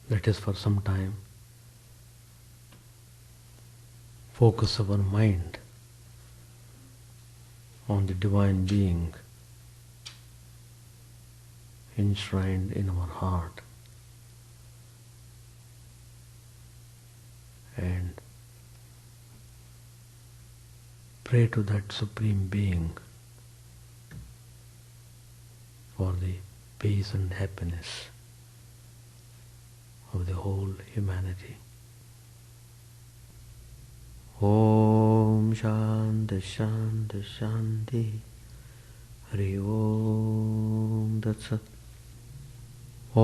Let us for some time focus our mind on the Divine Being enshrined in our heart, and pray to that Supreme Being for the peace and happiness of the whole humanity. Om Shanti Shanti Shanti Hari Om Tat Sat. Om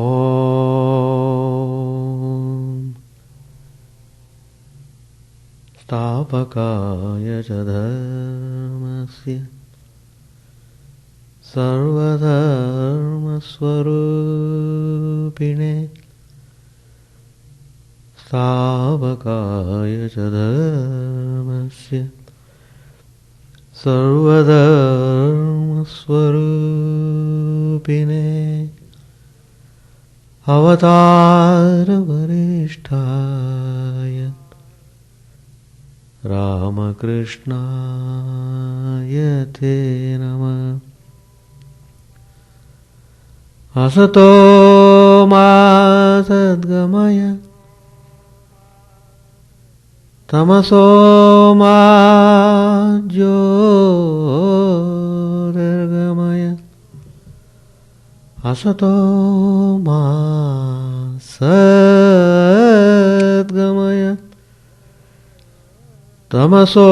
Stapakaya Dharmasya Sarvadharma Swarupine Stapakaya Dharmasya Sarvadharma Swarupine Avatara Varishtaya Ramakrishna Te Namah. Asato ma sadgamaya tamaso ma jyotirgamaya. Asato ma sadgamaya tamaso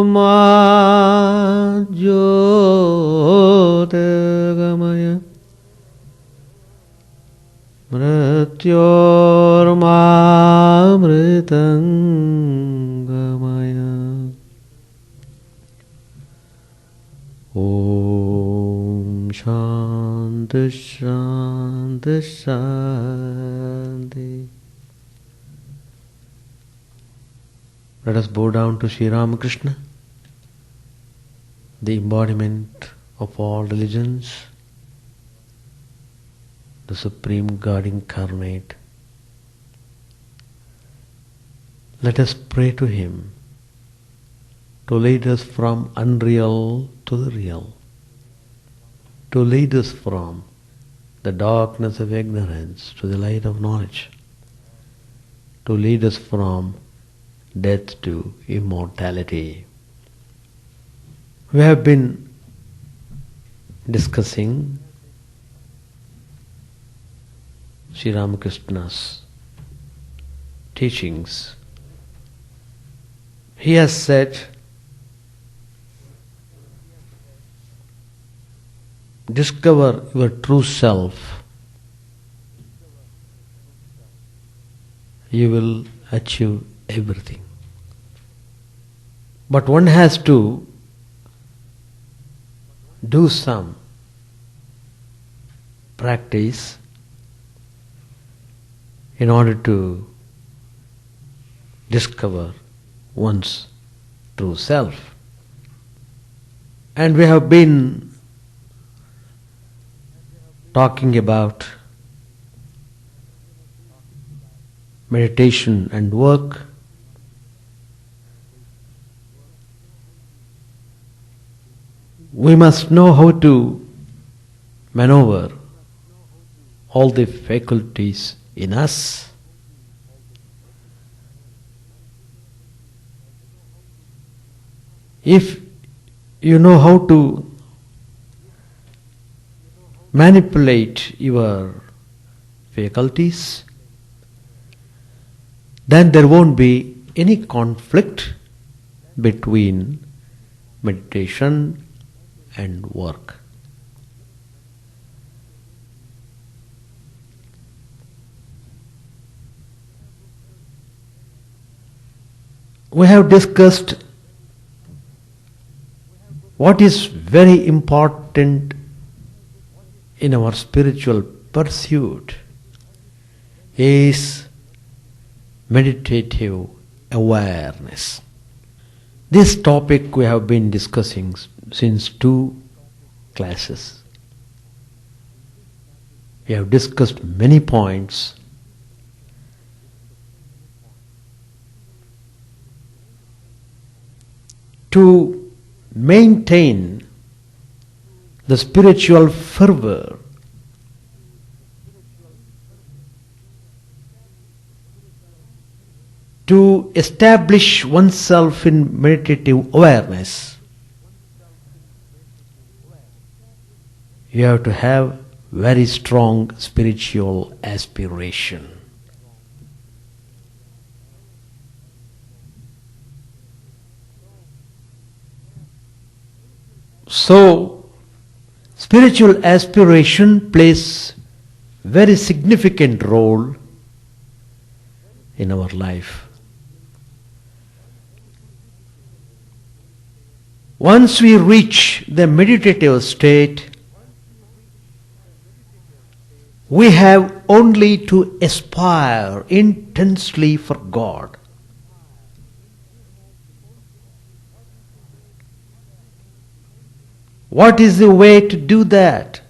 ma jyotirgamaya. Mrityormamritangamaya. Om Shanti Shanti Shanti. Let us bow down to Sri Ramakrishna, the embodiment of all religions, the Supreme God Incarnate. Let us pray to Him to lead us from unreal to the real, to lead us from the darkness of ignorance to the light of knowledge, to lead us from death to immortality. We have been discussing Sri Ramakrishna's teachings. He has said, discover your true self, you will achieve everything. But one has to do some practice in order to discover one's true self. And we have been talking about meditation and work. We must know how to maneuver all the faculties in us. If you know how to manipulate your faculties, then there won't be any conflict between meditation and work. We have discussed what is very important in our spiritual pursuit is meditative awareness. This topic we have been discussing since 2 classes. We have discussed many points. To maintain the spiritual fervor, to establish oneself in meditative awareness, you have to have very strong spiritual aspiration. So, spiritual aspiration plays very significant role in our life. Once we reach the meditative state, we have only to aspire intensely for God. What is the way to do that?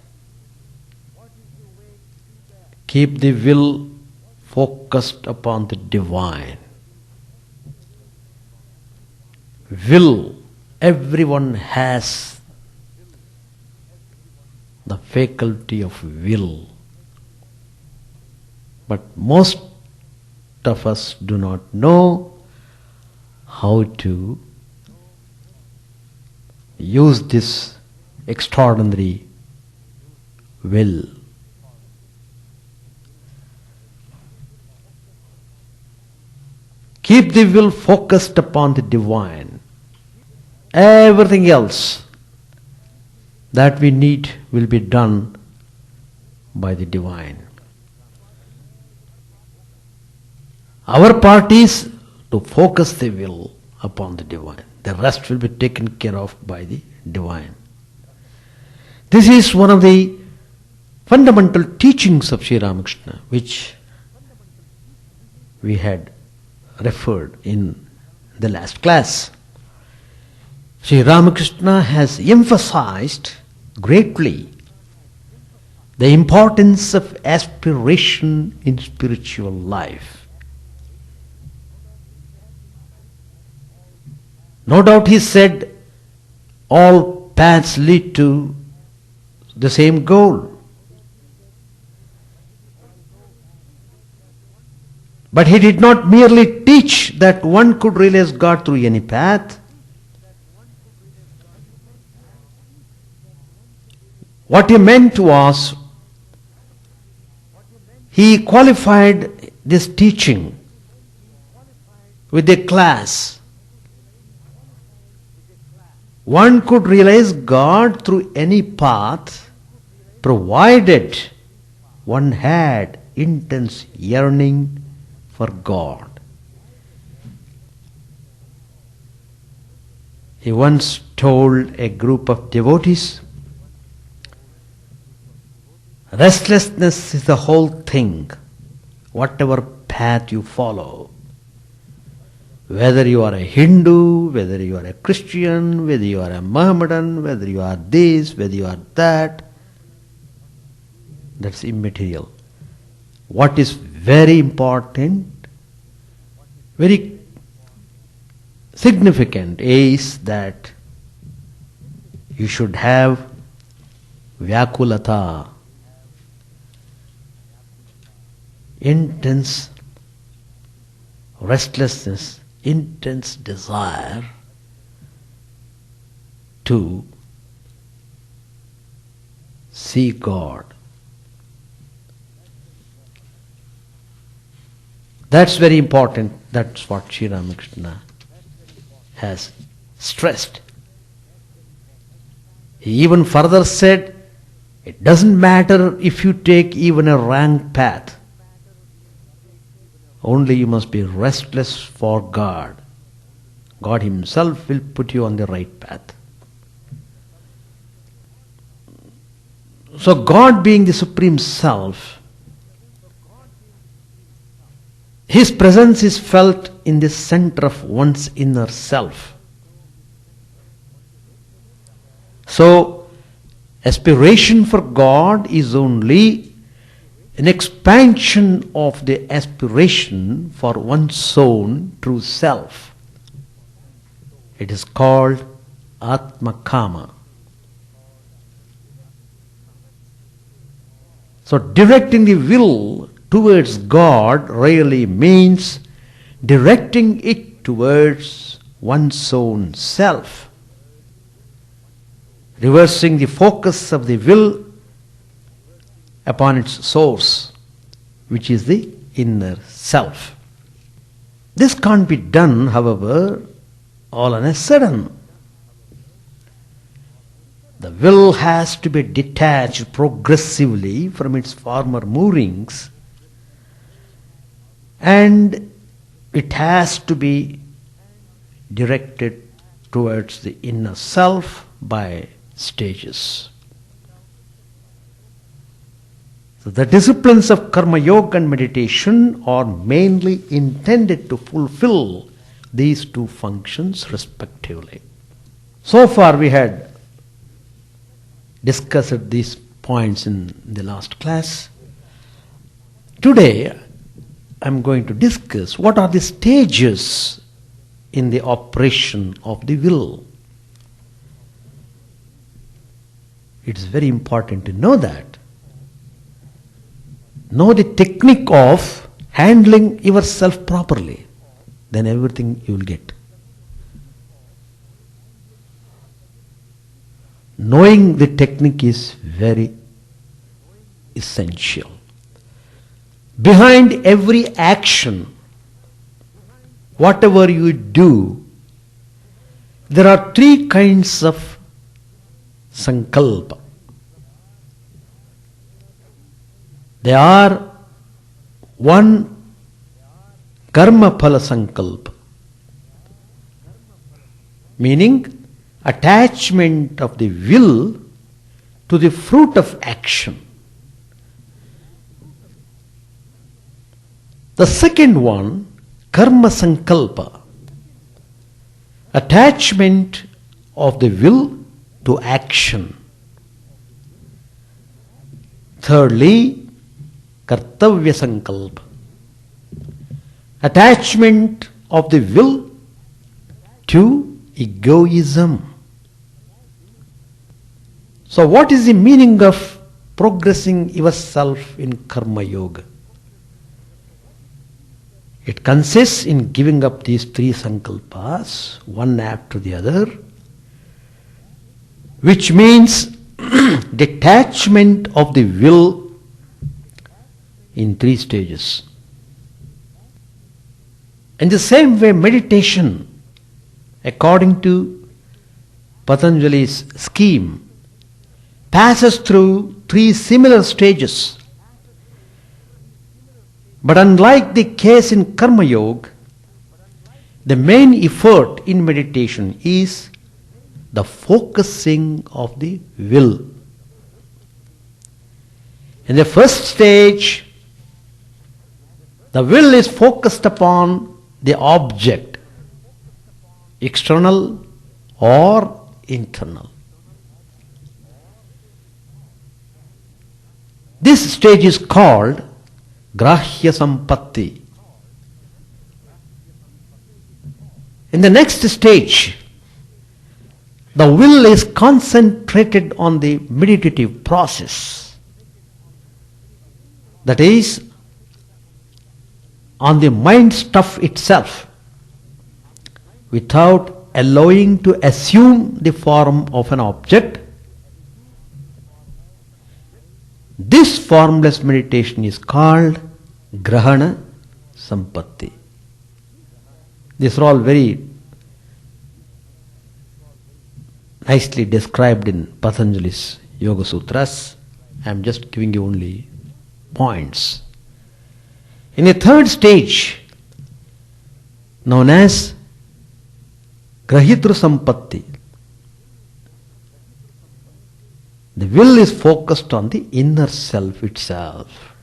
Keep the will focused upon the divine. Will. Everyone has the faculty of will. But most of us do not know how to use this extraordinary will. Keep the will focused upon the divine. Everything else that we need will be done by the divine. Our part is to focus the will upon the divine. The rest will be taken care of by the divine. This is one of the fundamental teachings of Sri Ramakrishna, which we had referred in the last class. Sri Ramakrishna has emphasized greatly the importance of aspiration in spiritual life. No doubt he said all paths lead to the same goal. But he did not merely teach that one could realize God through any path. What he meant was, he qualified this teaching with a class. One could realize God through any path, provided one had intense yearning for God. He once told a group of devotees, restlessness is the whole thing, whatever path you follow. Whether you are a Hindu, whether you are a Christian, whether you are a Mohammedan, whether you are this, whether you are that, that's immaterial. What is very important, very significant is that you should have vyakulata, intense restlessness, intense desire to see God. That's very important. That's what Sri Ramakrishna has stressed. He even further said, it doesn't matter if you take even a wrong path. Only you must be restless for God. God Himself will put you on the right path. So God being the Supreme Self, His presence is felt in the center of one's inner self. So, aspiration for God is only an expansion of the aspiration for one's own true self. It is called Atma Kama. So directing the will towards God really means directing it towards one's own self, reversing the focus of the will upon its source, which is the inner self. This can't be done, however, all on a sudden. The will has to be detached progressively from its former moorings, and it has to be directed towards the inner self by stages. So the disciplines of Karma Yoga and meditation are mainly intended to fulfill these two functions respectively. So far we had discussed these points in the last class. Today I am going to discuss what are the stages in the operation of the will. It is very important to know that. Know the technique of handling yourself properly, then everything you will get. Knowing the technique is very essential. Behind every action, whatever you do, there are three kinds of sankalpa. They are one, karma phala sankalpa, meaning attachment of the will to the fruit of action. The second one, karma sankalpa, attachment of the will to action. Thirdly, kartavya sankalpa, attachment of the will to egoism. So what is the meaning of progressing yourself in Karma Yoga? It consists in giving up these three sankalpas, one after the other, which means detachment of the will in three stages. In the same way, meditation, according to Patanjali's scheme, passes through three similar stages. But unlike the case in Karma Yoga, the main effort in meditation is the focusing of the will. In the first stage, the will is focused upon the object, external or internal. This stage is called grahya sampatti. In the next stage, the will is concentrated on the meditative process, that is, on the mind stuff itself, without allowing to assume the form of an object. This formless meditation is called grahana sampatti. These are all very nicely described in Patanjali's Yoga Sutras. I am just giving you only points. In the third stage, known as grahitra sampatti, the will is focused on the inner self itself.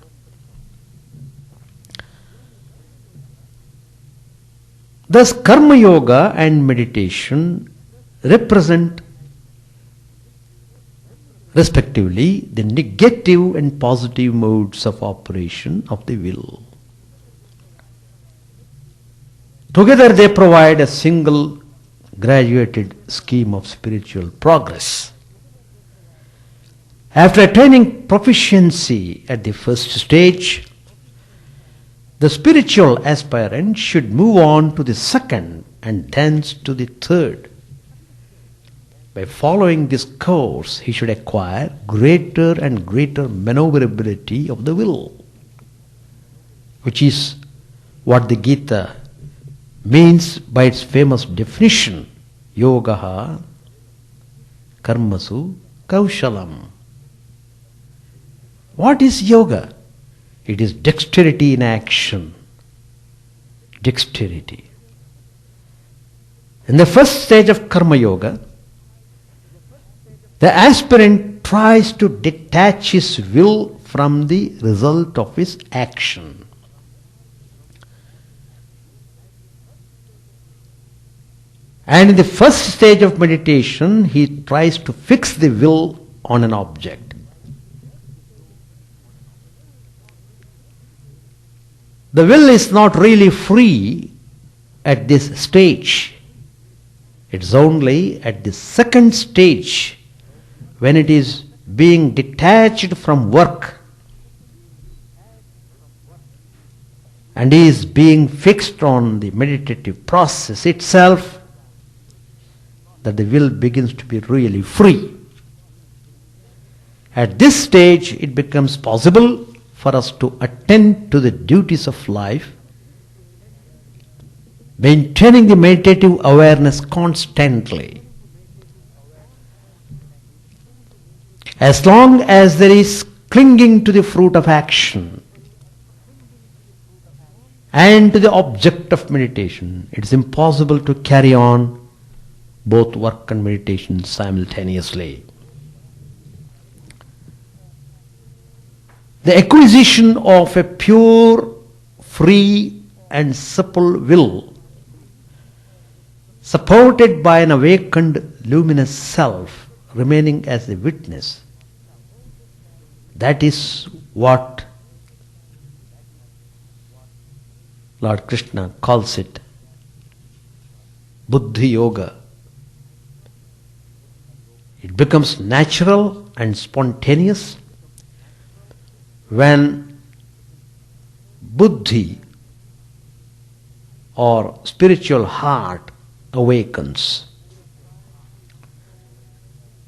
Thus, Karma Yoga and meditation represent respectively, the negative and positive modes of operation of the will. Together they provide a single graduated scheme of spiritual progress. After attaining proficiency at the first stage, the spiritual aspirant should move on to the second and thence to the third. By following this course, he should acquire greater and greater maneuverability of the will, which is what the Gita means by its famous definition, yogaha karmasu kaushalam. What is yoga? It is dexterity in action. Dexterity. In the first stage of karma yoga, the aspirant tries to detach his will from the result of his action. And in the first stage of meditation, he tries to fix the will on an object. The will is not really free at this stage. It's only at the second stage, when it is being detached from work and is being fixed on the meditative process itself, that the will begins to be really free. At this stage, it becomes possible for us to attend to the duties of life, maintaining the meditative awareness constantly. As long as there is clinging to the fruit of action and to the object of meditation, it is impossible to carry on both work and meditation simultaneously. The acquisition of a pure, free and supple will, supported by an awakened luminous self remaining as a witness, that is what Lord Krishna calls it Buddhi Yoga. It becomes natural and spontaneous when Buddhi or spiritual heart awakens.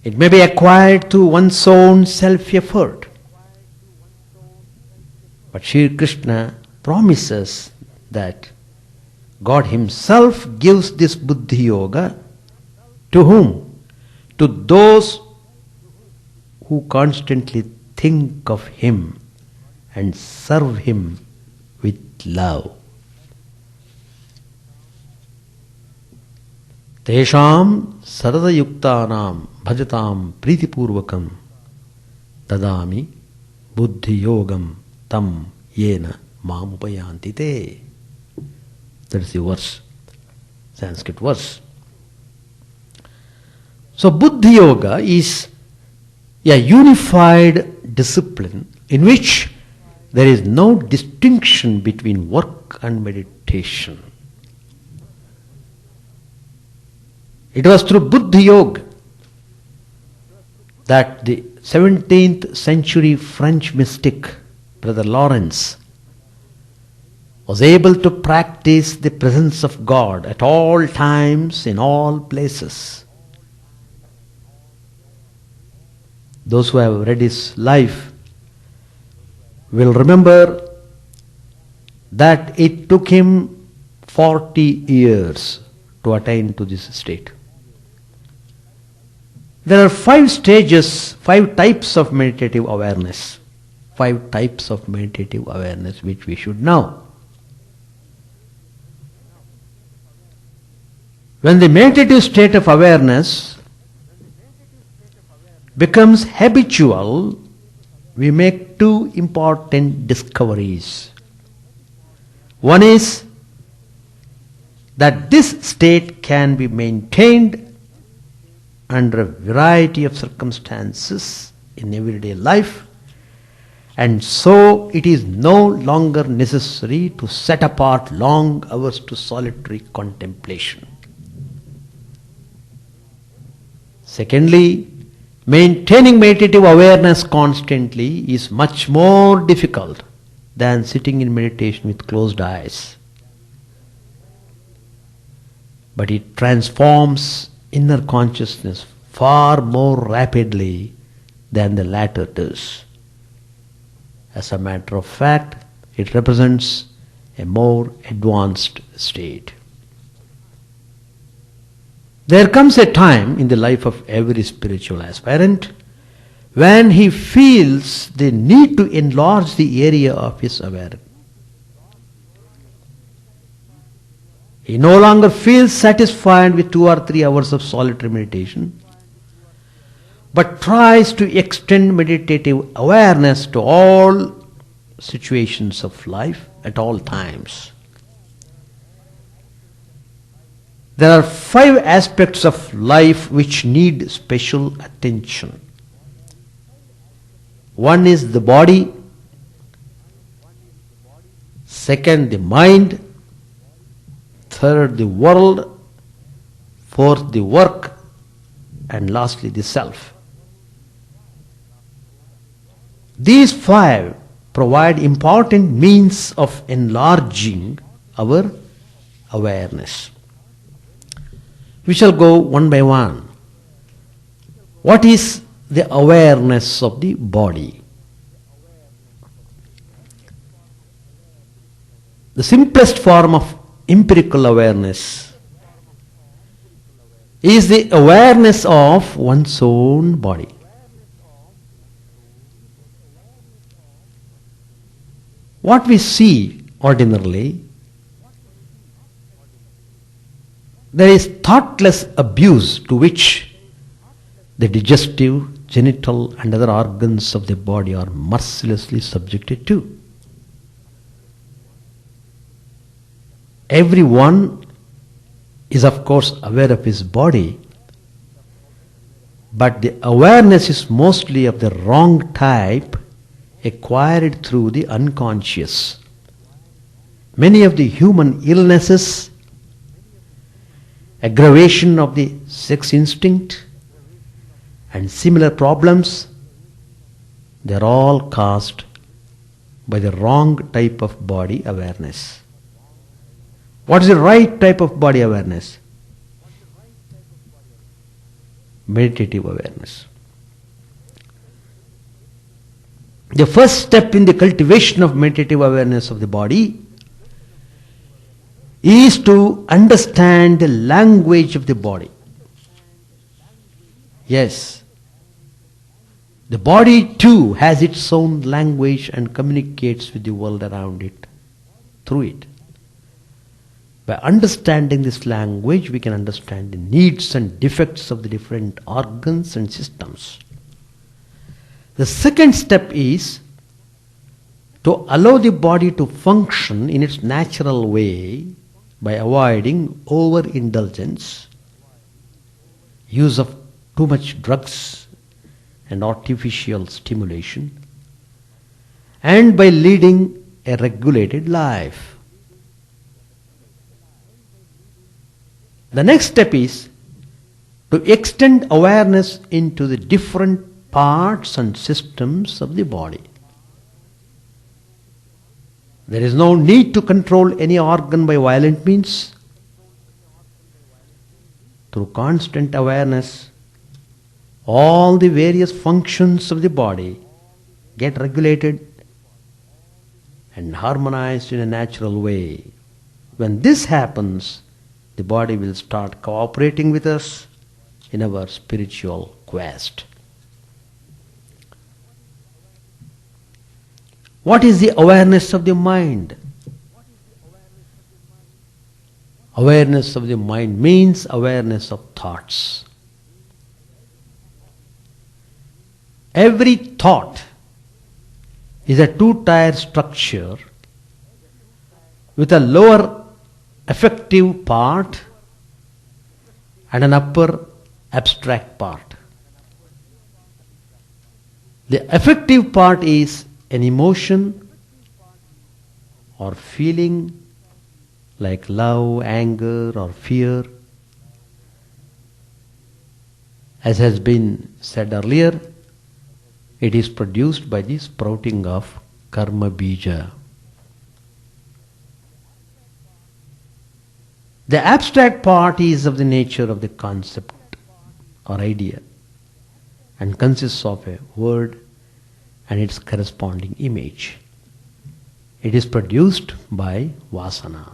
It may be acquired through one's own self-effort. But Sri Krishna promises that God Himself gives this Buddhi Yoga to whom? To those who constantly think of Him and serve Him with love. Tesham sarada yuktanam bhajatam pritipurvakam dadami buddhi yogam tam yena mam upayanti te. That is the verse, Sanskrit verse. So Buddhi Yoga is a unified discipline in which there is no distinction between work and meditation. It was through Buddhi Yoga that the 17th century French mystic, Brother Lawrence, was able to practice the presence of God at all times, in all places. Those who have read his life will remember that it took him 40 years to attain to this state. There are 5 stages, 5 types of meditative awareness. 5 types of meditative awareness which we should know. When the meditative state of awareness becomes habitual, we make 2 important discoveries. One is that this state can be maintained under a variety of circumstances in everyday life, and so it is no longer necessary to set apart long hours to solitary contemplation. Secondly, maintaining meditative awareness constantly is much more difficult than sitting in meditation with closed eyes. But it transforms inner consciousness far more rapidly than the latter does. As a matter of fact, it represents a more advanced state. There comes a time in the life of every spiritual aspirant when he feels the need to enlarge the area of his awareness. He no longer feels satisfied with 2 or 3 hours of solitary meditation, but tries to extend meditative awareness to all situations of life at all times. There are 5 aspects of life which need special attention. One is the body, second the mind, third the world, fourth the work, and lastly the self. These 5 provide important means of enlarging our awareness. We shall go one by one. What is the awareness of the body? The simplest form of empirical awareness is the awareness of one's own body. What we see ordinarily, there is thoughtless abuse to which the digestive, genital and other organs of the body are mercilessly subjected to. Everyone is of course aware of his body, but the awareness is mostly of the wrong type, acquired through the unconscious. Many of the human illnesses, aggravation of the sex instinct and similar problems, they are all caused by the wrong type of body awareness. What is the right type of body awareness? Meditative awareness. The first step in the cultivation of meditative awareness of the body is to understand the language of the body. Yes, the body too has its own language and communicates with the world around it through it. By understanding this language, we can understand the needs and defects of the different organs and systems. The second step is to allow the body to function in its natural way by avoiding overindulgence, use of too much drugs and artificial stimulation, and by leading a regulated life. The next step is to extend awareness into the different parts and systems of the body. There is no need to control any organ by violent means. Through constant awareness, all the various functions of the body get regulated and harmonized in a natural way. When this happens, the body will start cooperating with us in our spiritual quest. What is the awareness of the mind? Awareness of the mind means awareness of thoughts. Every thought is a two-tier structure with a lower affective part and an upper abstract part. The affective part is an emotion or feeling like love, anger or fear. As has been said earlier, it is produced by the sprouting of karma bija. The abstract part is of the nature of the concept or idea and consists of a word and its corresponding image. It is produced by vasana.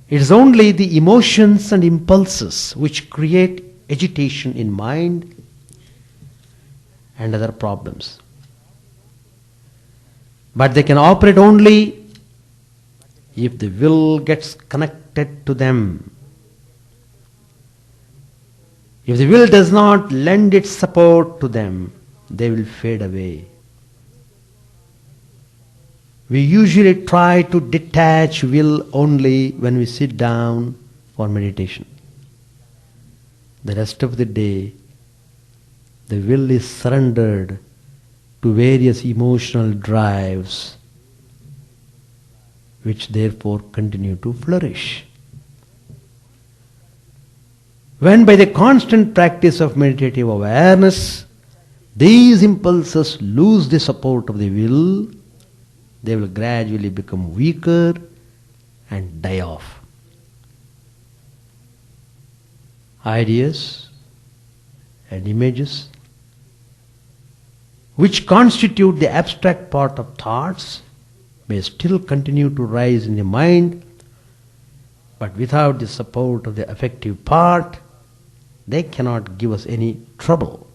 It is only the emotions and impulses which create agitation in mind and other problems. But they can operate only if the will gets connected to them. If the will does not lend its support to them, they will fade away. We usually try to detach will only when we sit down for meditation. The rest of the day, the will is surrendered to various emotional drives, which therefore continue to flourish. When by the constant practice of meditative awareness, these impulses lose the support of the will, they will gradually become weaker and die off. Ideas and images, which constitute the abstract part of thoughts, may still continue to rise in the mind, but without the support of the affective part, they cannot give us any trouble.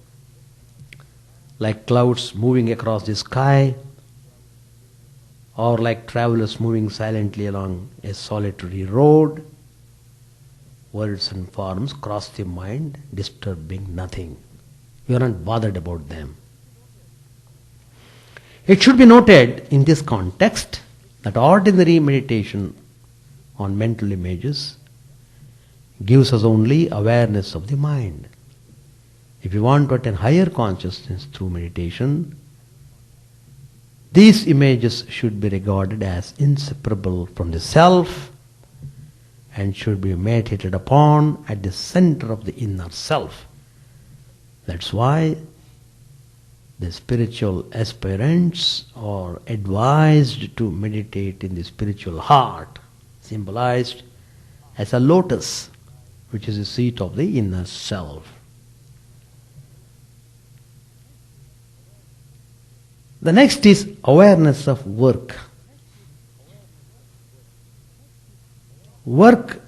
Like clouds moving across the sky, or like travelers moving silently along a solitary road, words and forms cross the mind, disturbing nothing. We are not bothered about them. It should be noted in this context that ordinary meditation on mental images gives us only awareness of the mind. If you want to attain higher consciousness through meditation, these images should be regarded as inseparable from the self and should be meditated upon at the center of the inner self. That's why the spiritual aspirants are advised to meditate in the spiritual heart, symbolized as a lotus, which is the seat of the inner self. The next is awareness of work. Work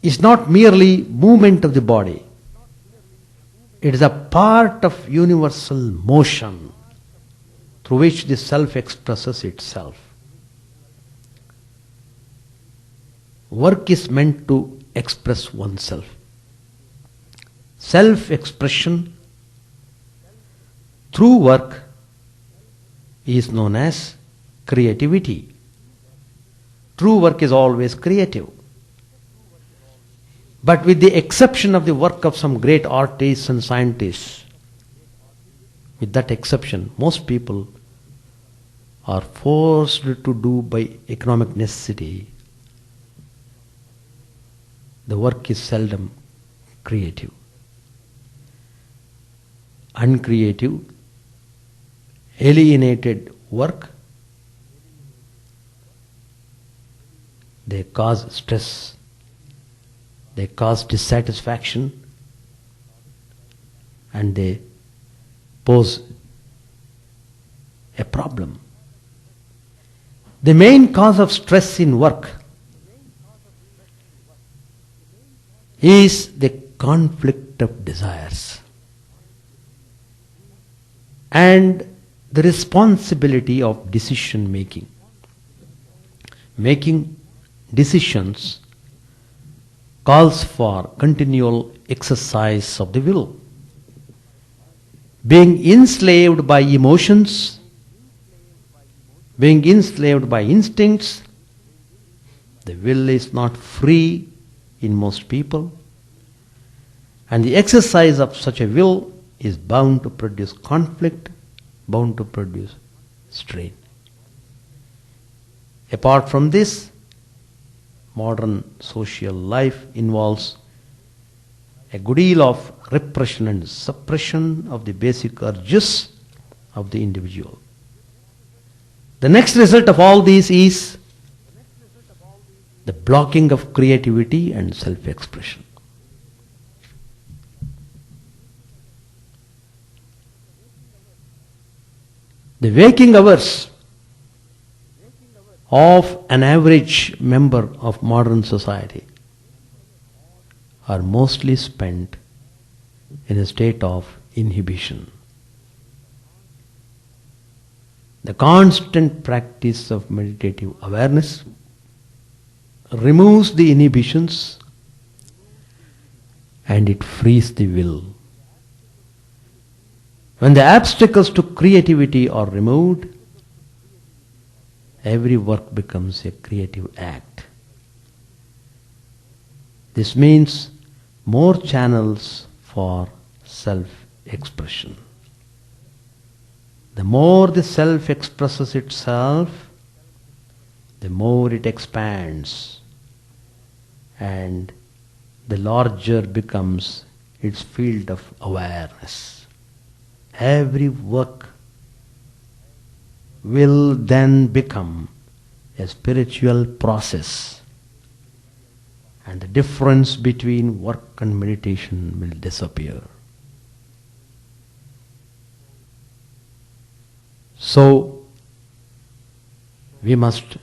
is not merely movement of the body. It is a part of universal motion through which the self expresses itself. Work is meant to express oneself. Self-expression through work is known as creativity. True work is always creative. But with the exception of the work of some great artists and scientists, with that exception, most people are forced to do by economic necessity. The work is seldom creative. Uncreative, alienated work, they cause stress, they cause dissatisfaction, and they pose a problem. The main cause of stress in work is the conflict of desires and the responsibility of decision making. Making decisions calls for continual exercise of the will. Being enslaved by emotions, being enslaved by instincts, the will is not free in most people, and the exercise of such a will is bound to produce conflict, bound to produce strain. Apart from this, modern social life involves a good deal of repression and suppression of the basic urges of the individual. The next result of all this is the blocking of creativity and self-expression. The waking hours of an average member of modern society are mostly spent in a state of inhibition. The constant practice of meditative awareness removes the inhibitions and it frees the will. When the obstacles to creativity are removed, every work becomes a creative act. This means more channels for self-expression. The more the self expresses itself, the more it expands and the larger becomes its field of awareness. Every work will then become a spiritual process, and the difference between work and meditation will disappear. So, we must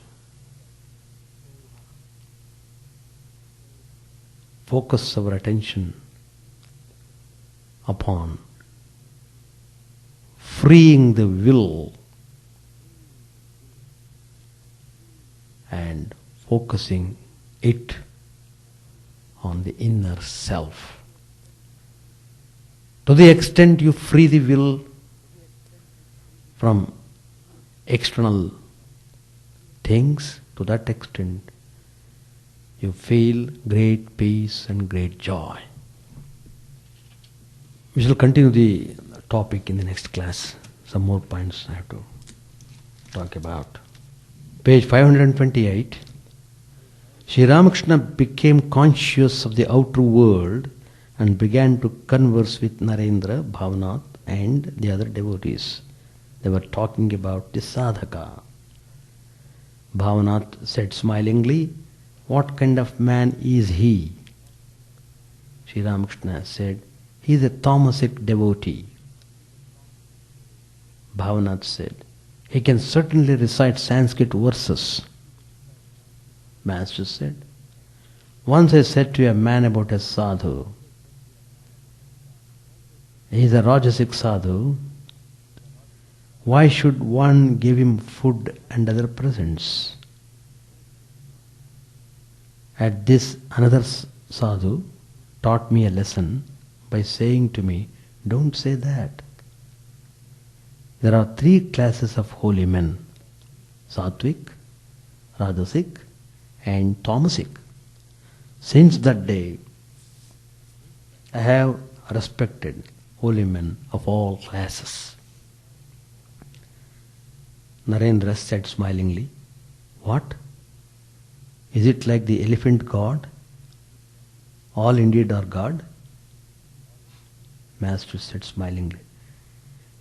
focus our attention upon freeing the will and focusing it on the inner self. To the extent you free the will from external things, to that extent you feel great peace and great joy. We shall continue the topic in the next class. Some more points I have to talk about. Page 528. Sri Ramakrishna became conscious of the outer world and began to converse with Narendra, Bhavanath and the other devotees. They were talking about the sadhaka. Bhavanath said smilingly, "What kind of man is he?" Sri Ramakrishna said, "He is a tamasic devotee." Bhavanath said, "He can certainly recite Sanskrit verses." Master said, "Once I said to a man about a sadhu, he is a rajasic sadhu, why should one give him food and other presents?" At this, another sadhu taught me a lesson by saying to me, "Don't say that. There are 3 classes of holy men, Sattvic, Rajasic and Tamasic. Since that day, I have respected holy men of all classes." Narendra said smilingly, "What? Is it like the elephant god? All indeed are God?" Master said smilingly,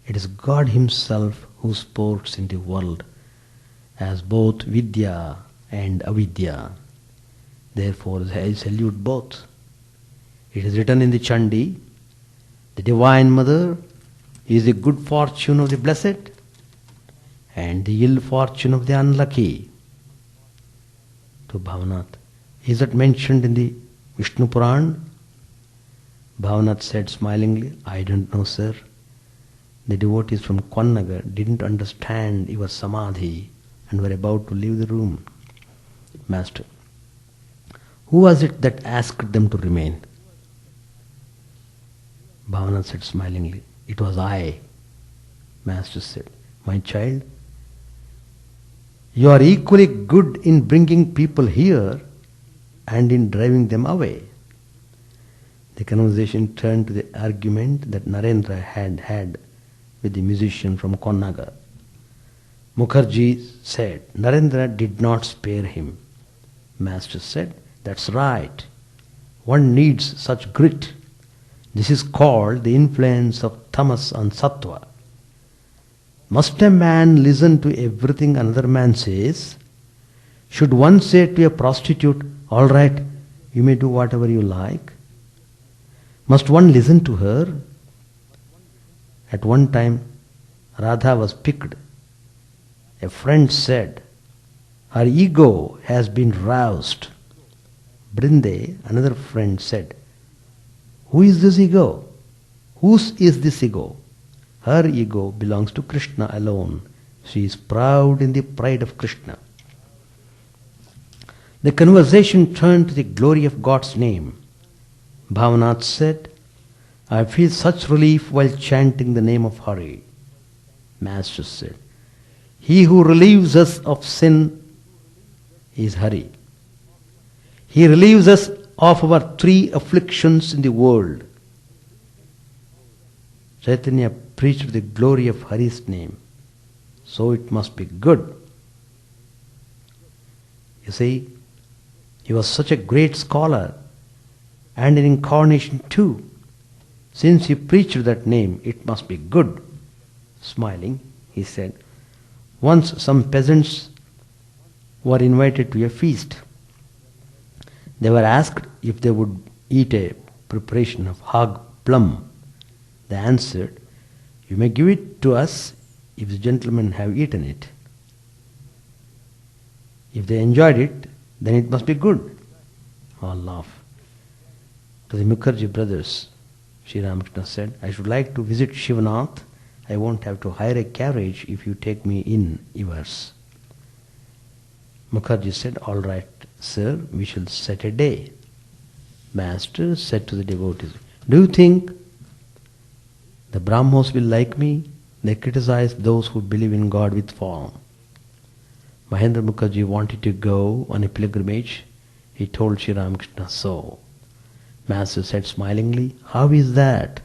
"It is God Himself who sports in the world as both Vidya and Avidya. Therefore I salute both. It is written in the Chandi, the Divine Mother is the good fortune of the blessed and the ill fortune of the unlucky." To Bhavanath, "Is that mentioned in the Vishnu Puran?" Bhavanath said smilingly, "I don't know, sir. The devotees from Konnagar didn't understand your samadhi and were about to leave the room." Master, "Who was it that asked them to remain?" Bhavanath said smilingly, "It was I." Master said, "My child, you are equally good in bringing people here and in driving them away. The conversation turned to the argument that Narendra had had with the musician from Konnagar. Mukherjee said, Narendra did not spare him. Master said, that's right. One needs such grit. This is called the influence of tamas on sattva. Must a man listen to everything another man says? Should one say to a prostitute, all right, you may do whatever you like? Must one listen to her? At one time, Radha was picked. A friend said, her ego has been roused. Brinde, another friend, said, who is this ego? Whose is this ego? Her ego belongs to Krishna alone. She is proud in the pride of Krishna. The conversation turned to the glory of God's name. Bhavanath said, I feel such relief while chanting the name of Hari. Master said, he who relieves us of sin is Hari. He relieves us of our three afflictions in the world. Chaitanya preached the glory of Hari's name, so it must be good. You see, he was such a great scholar and an incarnation too. Since he preached that name, it must be good. Smiling, he said, once some peasants were invited to a feast. They were asked if they would eat a preparation of hog plum. They answered, you may give it to us if the gentlemen have eaten it. If they enjoyed it, then it must be good. All laugh. To the Mukherjee brothers, Sri Ramakrishna said, I should like to visit Shivanath. I won't have to hire a carriage if you take me in yours. Mukherjee said, all right, sir, we shall set a day. Master said to the devotees, do you think the Brahmos will like me? They criticize those who believe in God with form. Mahendra Mukherjee wanted to go on a pilgrimage. He told Sri Ramakrishna so. Master said smilingly, how is that?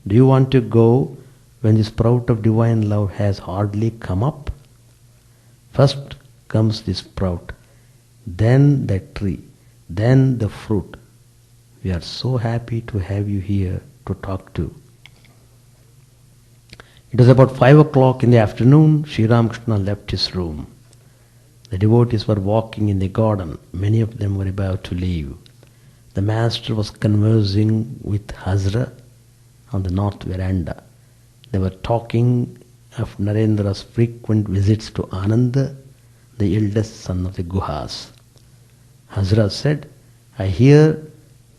Do you want to go when the sprout of divine love has hardly come up? First comes the sprout, then the tree, then the fruit. We are so happy to have you here to talk to. It was about 5 o'clock in the afternoon. Sri Ramakrishna left his room. The devotees were walking in the garden. Many of them were about to leave. The master was conversing with Hazra on the north veranda. They were talking of Narendra's frequent visits to Ananda, the eldest son of the Guhas. Hazra said, I hear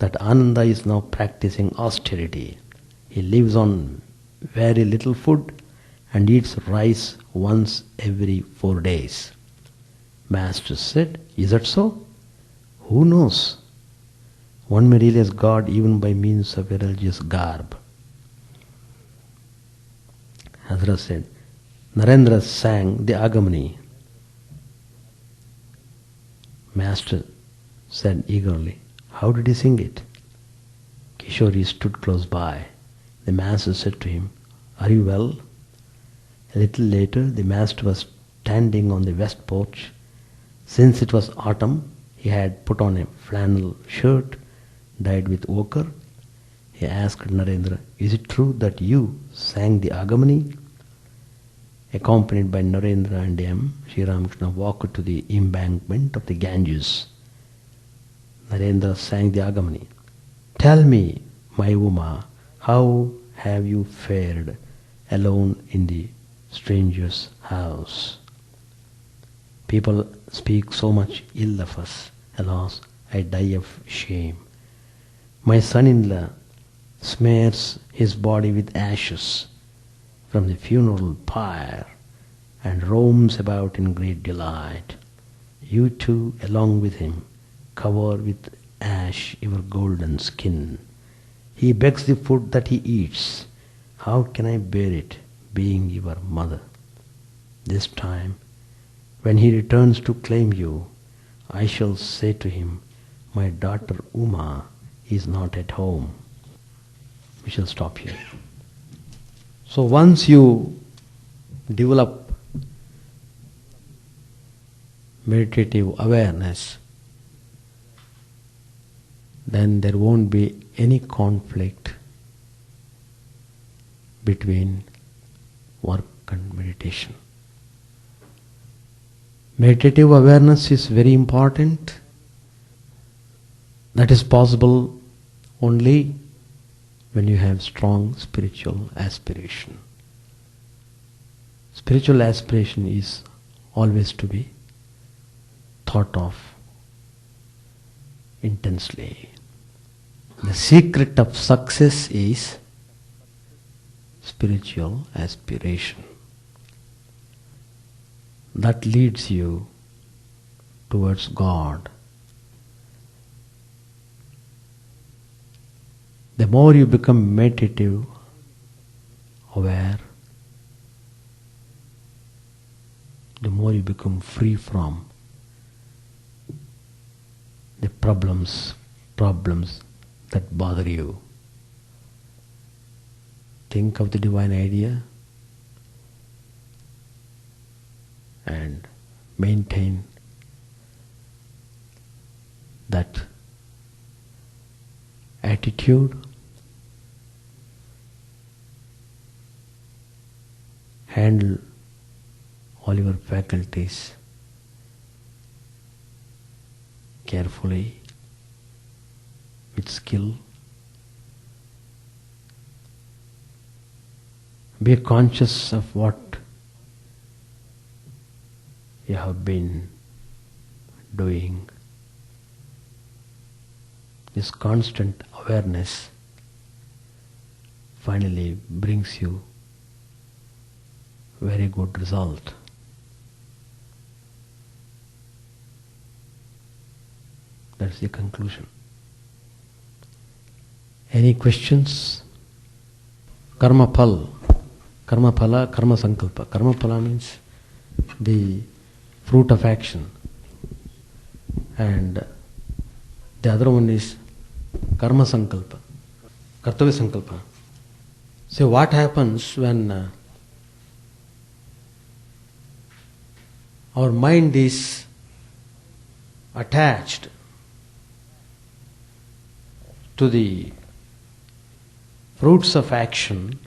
that Ananda is now practicing austerity. He lives on very little food and eats rice once every 4 days. Master said, is that so? Who knows? One may realize God even by means of a religious garb. Hazra said, Narendra sang the agony. Master said eagerly, how did he sing it? Kishori stood close by. The master said to him, are you well? A little later, the master was standing on the west porch. Since it was autumn, he had put on a flannel shirt dyed with ochre. He asked Narendra, is it true that you sang the Agamani? Accompanied by Narendra and M, Sri Ramakrishna walked to the embankment of the Ganges. Narendra sang the Agamani. Tell me, my Uma, how have you fared alone in the stranger's house? People speak so much ill of us. Alas, I die of shame. My son-in-law smears his body with ashes from the funeral pyre and roams about in great delight. You too, along with him, cover with ash your golden skin. He begs the food that he eats. How can I bear it, being your mother? This time, when he returns to claim you, I shall say to him, my daughter Uma is not at home. We shall stop here. So once you develop meditative awareness, then there won't be any conflict between work and meditation. Meditative awareness is very important. That is possible only when you have strong spiritual aspiration. Spiritual aspiration is always to be thought of intensely. The secret of success is spiritual aspiration. That leads you towards God. The more you become meditative, aware, the more you become free from the problems that bother you. Think of the divine idea and maintain that attitude. Handle all your faculties carefully, with skill. Be conscious of what you have been doing. This constant awareness finally brings you very good result. That's the conclusion. Any questions? Karma phala, karma sankalpa. Karma phala means the fruit of action, and the other one is karma sankalpa, kartavya sankalpa. So what happens when our mind is attached to the fruits of action?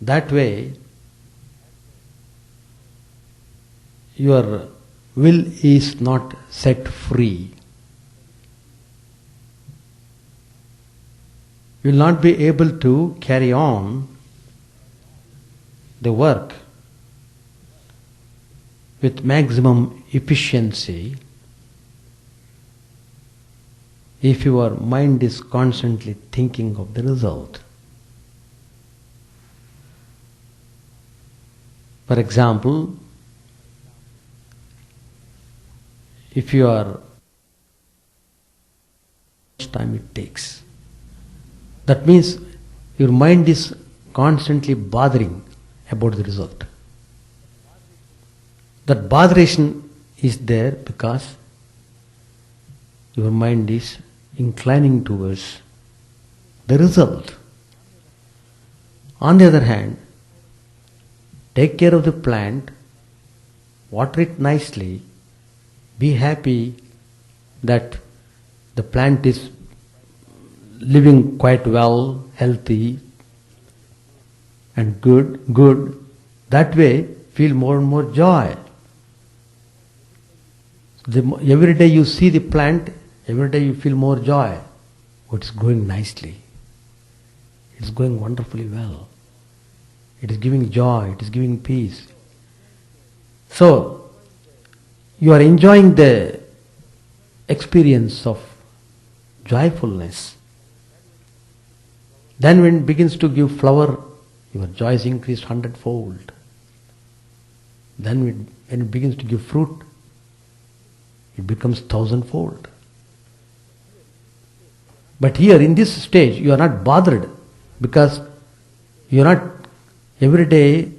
That way your will is not set free. You will not be able to carry on the work with maximum efficiency if your mind is constantly thinking of the result. For example, if you are, how much time it takes. That means your mind is constantly bothering about the result. That botheration is there because your mind is inclining towards the result. On the other hand, take care of the plant, water it nicely, be happy that the plant is living quite well, healthy and good. That way, feel more and more joy. Every day you see the plant, every day you feel more joy. Oh, it's growing nicely. It's going wonderfully well. It is giving joy, it is giving peace. So, you are enjoying the experience of joyfulness. Then when it begins to give flower, your joy is increased 100-fold. Then when it begins to give fruit, it becomes 1,000-fold. But here in this stage you are not bothered because you are not every day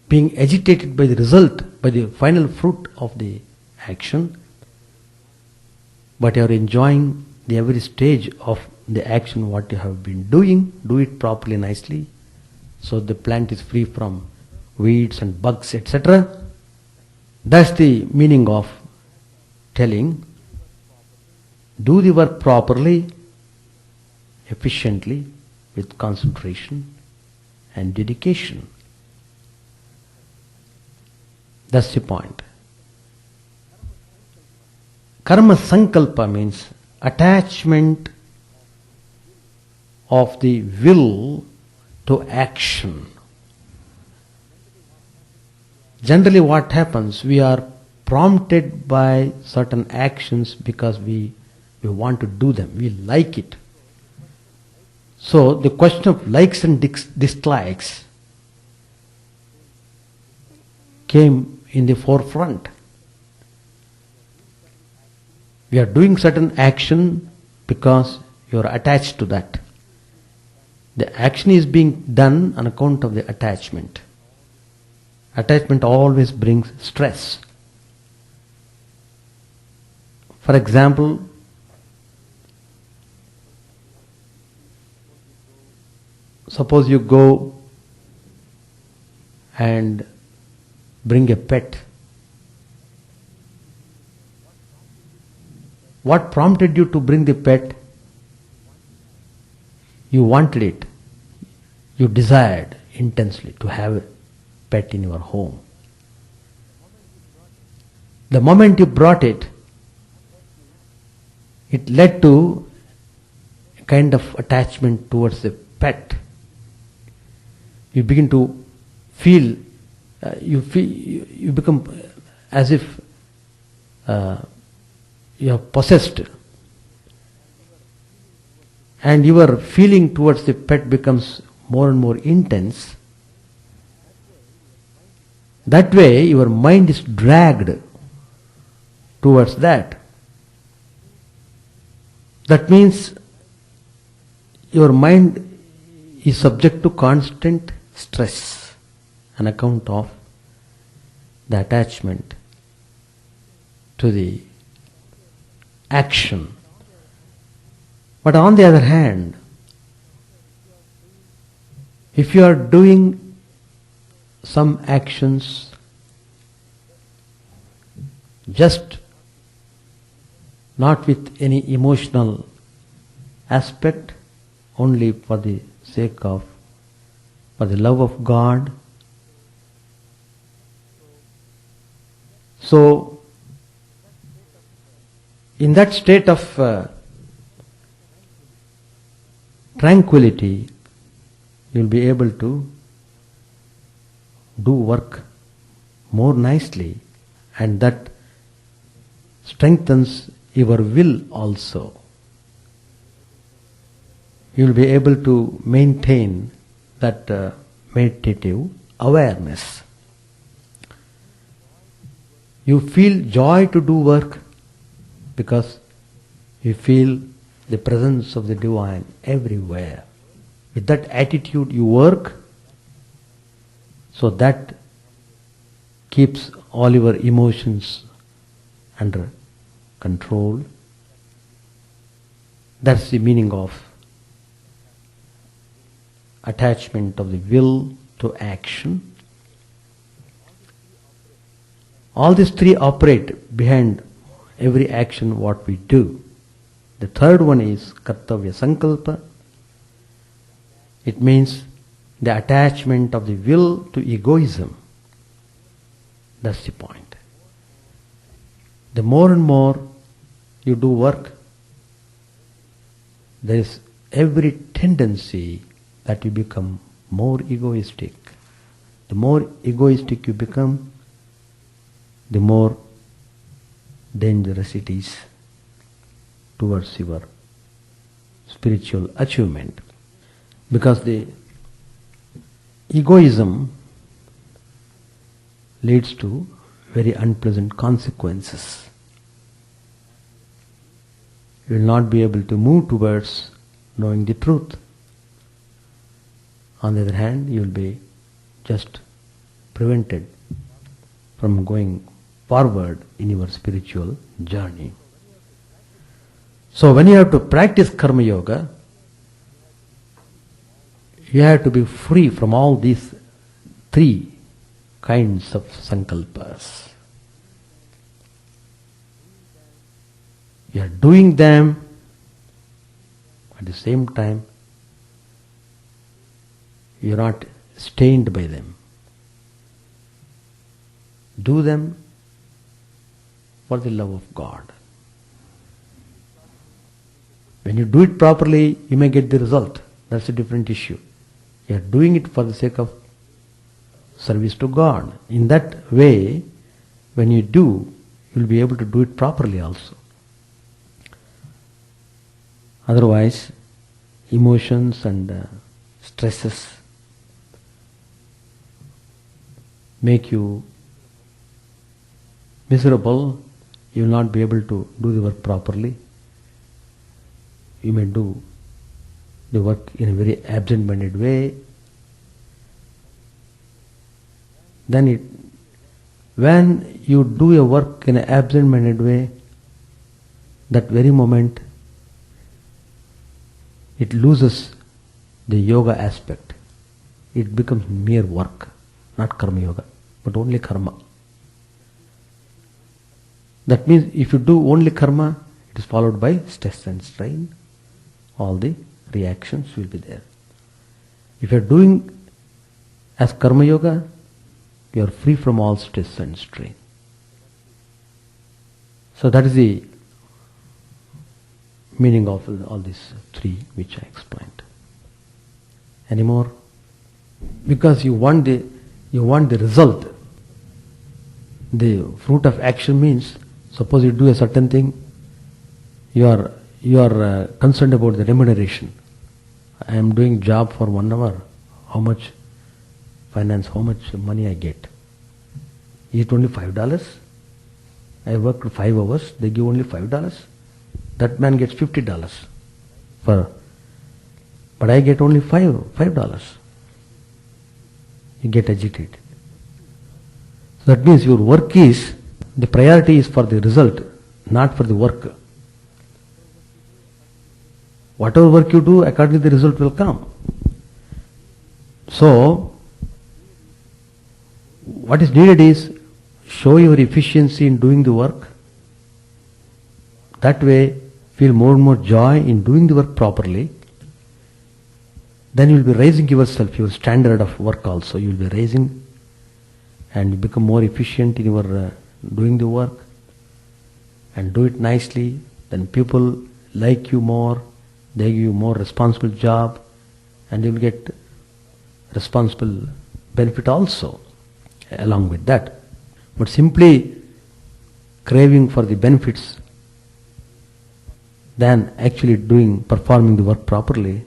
being agitated by the result, by the final fruit of the action, but you are enjoying the every stage of the action what you have been doing, do it properly, nicely, so the plant is free from weeds and bugs, etc. That's the meaning of telling, do the work properly, efficiently, with concentration and dedication. That's the point. Karma sankalpa means attachment of the will to action. Generally what happens, we are prompted by certain actions because we want to do them, we like it. So the question of likes and dislikes came in the forefront. We are doing certain action because you are attached to that. The action is being done on account of the attachment. Attachment always brings stress. For example, suppose you go and bring a pet. What prompted you to bring the pet? You wanted it. You desired intensely to have a pet in your home. The moment you brought it, it led to a kind of attachment towards the pet. You begin to feel, you become as if you are possessed, and your feeling towards the pet becomes more and more intense. That way your mind is dragged towards that. That means your mind is subject to constant stress on account of the attachment to the action. But on the other hand, if you are doing some actions just not with any emotional aspect, only for the sake of, for the love of God, so in that state of tranquility, you will be able to do work more nicely, and that strengthens your will also. You will be able to maintain that meditative awareness. You feel joy to do work because you feel the presence of the divine everywhere. With that attitude you work, so that keeps all your emotions under control. That's the meaning of attachment of the will to action. All these three operate behind every action what we do. The third one is kartavya sankalpa. It means the attachment of the will to egoism. That's the point. The more and more you do work, there is every tendency that you become more egoistic. The more egoistic you become, the more dangerous it is towards your spiritual achievement. Because the egoism leads to very unpleasant consequences. You will not be able to move towards knowing the truth. On the other hand, you will be just prevented from going forward in your spiritual journey. So when you have to practice karma yoga, you have to be free from all these three kinds of sankalpas. You are doing them at the same time. You are not stained by them. Do them for the love of God. When you do it properly, you may get the result. That's a different issue. You are doing it for the sake of service to God. In that way, when you do, you will be able to do it properly also. Otherwise, emotions and stresses make you miserable. You will not be able to do the work properly. You may do the work in a very absent-minded way. Then when you do your work in an absent-minded way, that very moment it loses the yoga aspect. It becomes mere work, not karma yoga, but only karma. That means if you do only karma, it is followed by stress and strain. All the reactions will be there. If you are doing as karma yoga, you are free from all stress and strain. So that is the meaning of all these three which I explained. Any more? Because you want the result. The fruit of action means, suppose you do a certain thing, you are concerned about the remuneration. I am doing job for 1 hour. How much finance, how much money I get? Is it only $5? I worked 5 hours, they give only $5. That man gets $50 but I get only $5. You get agitated. So that means your work is, the priority is for the result, not for the work. Whatever work you do, accordingly the result will come. So, what is needed is, show your efficiency in doing the work. That way, feel more and more joy in doing the work properly. Then you will be raising yourself, your standard of work also. You will be raising and you become more efficient in your doing the work and do it nicely. Then people like you more, they give you more responsible job and you will get responsible benefit also along with that. But simply craving for the benefits than actually performing the work properly,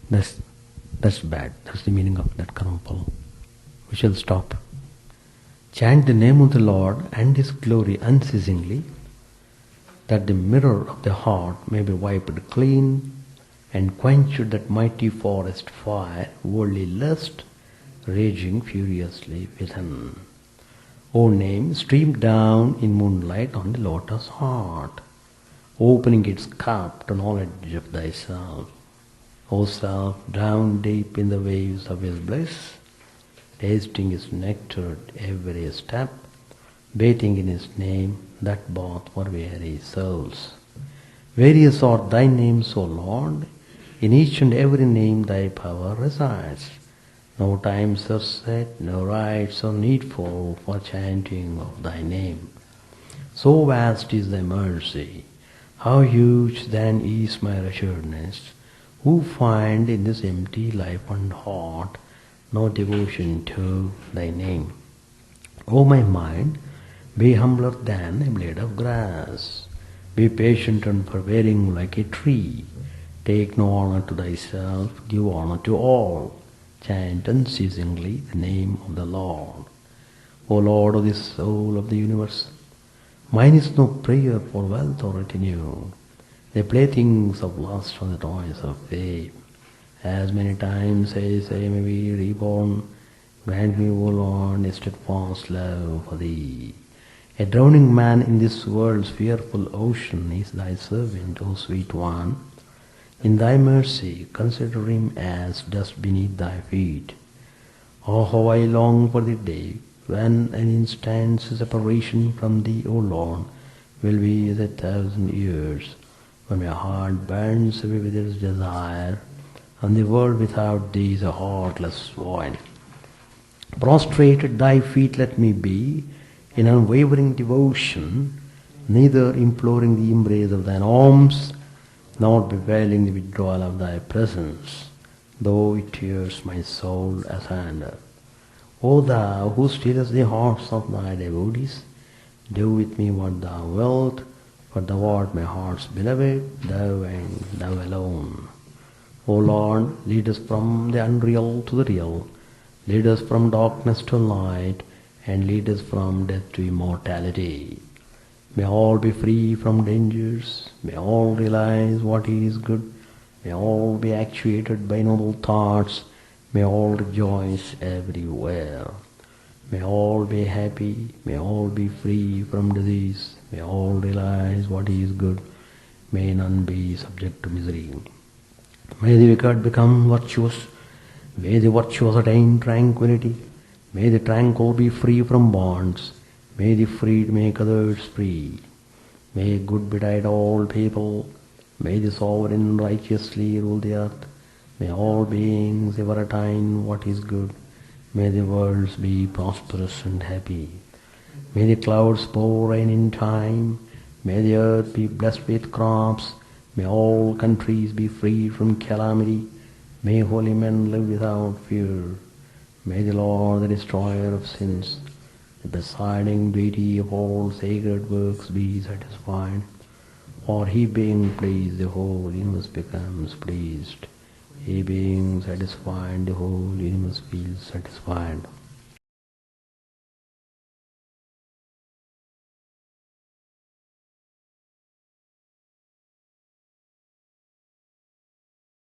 that's bad. That's the meaning of that karma phala. We shall stop. Chant the name of the Lord and His glory unceasingly, that the mirror of the heart may be wiped clean and quenched that mighty forest fire, worldly lust, raging furiously within. O name, stream down in moonlight on the lotus heart, opening its cup to knowledge of thyself. O self, down deep in the waves of His bliss, tasting His nectar at every step, bathing in His name, that bath for weary souls. Various are thy names, O Lord, in each and every name thy power resides. No times are set, no rites are needful for chanting of thy name. So vast is thy mercy, how huge then is my assuredness, who find in this empty life and heart no devotion to thy name. O my mind, be humbler than a blade of grass. Be patient and forbearing like a tree. Take no honor to thyself, give honor to all. Chant unceasingly the name of the Lord. O Lord of the soul of the universe, mine is no prayer for wealth or retinue, the playthings of lust or the toys of fame. As many times as I may be reborn, grant me, O Lord, a steadfast love for Thee. A drowning man in this world's fearful ocean is thy servant, O sweet one. In thy mercy, consider him as dust beneath thy feet. Oh, how I long for the day when an instant's separation from thee, O Lord, will be as 1,000 years, when my heart burns away with its desire, and the world without thee is a heartless void. Prostrate at thy feet let me be, in unwavering devotion, neither imploring the embrace of thine arms, nor bewailing the withdrawal of thy presence, though it tears my soul asunder. O thou who stillest the hearts of thy devotees, do with me what thou wilt, for thou art my heart's beloved, thou and thou alone. O Lord, lead us from the unreal to the real, lead us from darkness to light, and lead us from death to immortality. May all be free from dangers, may all realize what is good, may all be actuated by noble thoughts, may all rejoice everywhere. May all be happy, may all be free from disease, may all realize what is good, may none be subject to misery. May the wicked become virtuous, may the virtuous attain tranquility, may the tranquil be free from bonds, may the freed make others free. May good betide all people, may the sovereign righteously rule the earth, may all beings ever attain what is good, may the worlds be prosperous and happy. May the clouds pour rain in time, may the earth be blessed with crops, may all countries be free from calamity, may holy men live without fear. May the Lord, the destroyer of sins, the presiding deity of all sacred works, be satisfied. For he being pleased, the whole universe becomes pleased. He being satisfied, the whole universe feels satisfied.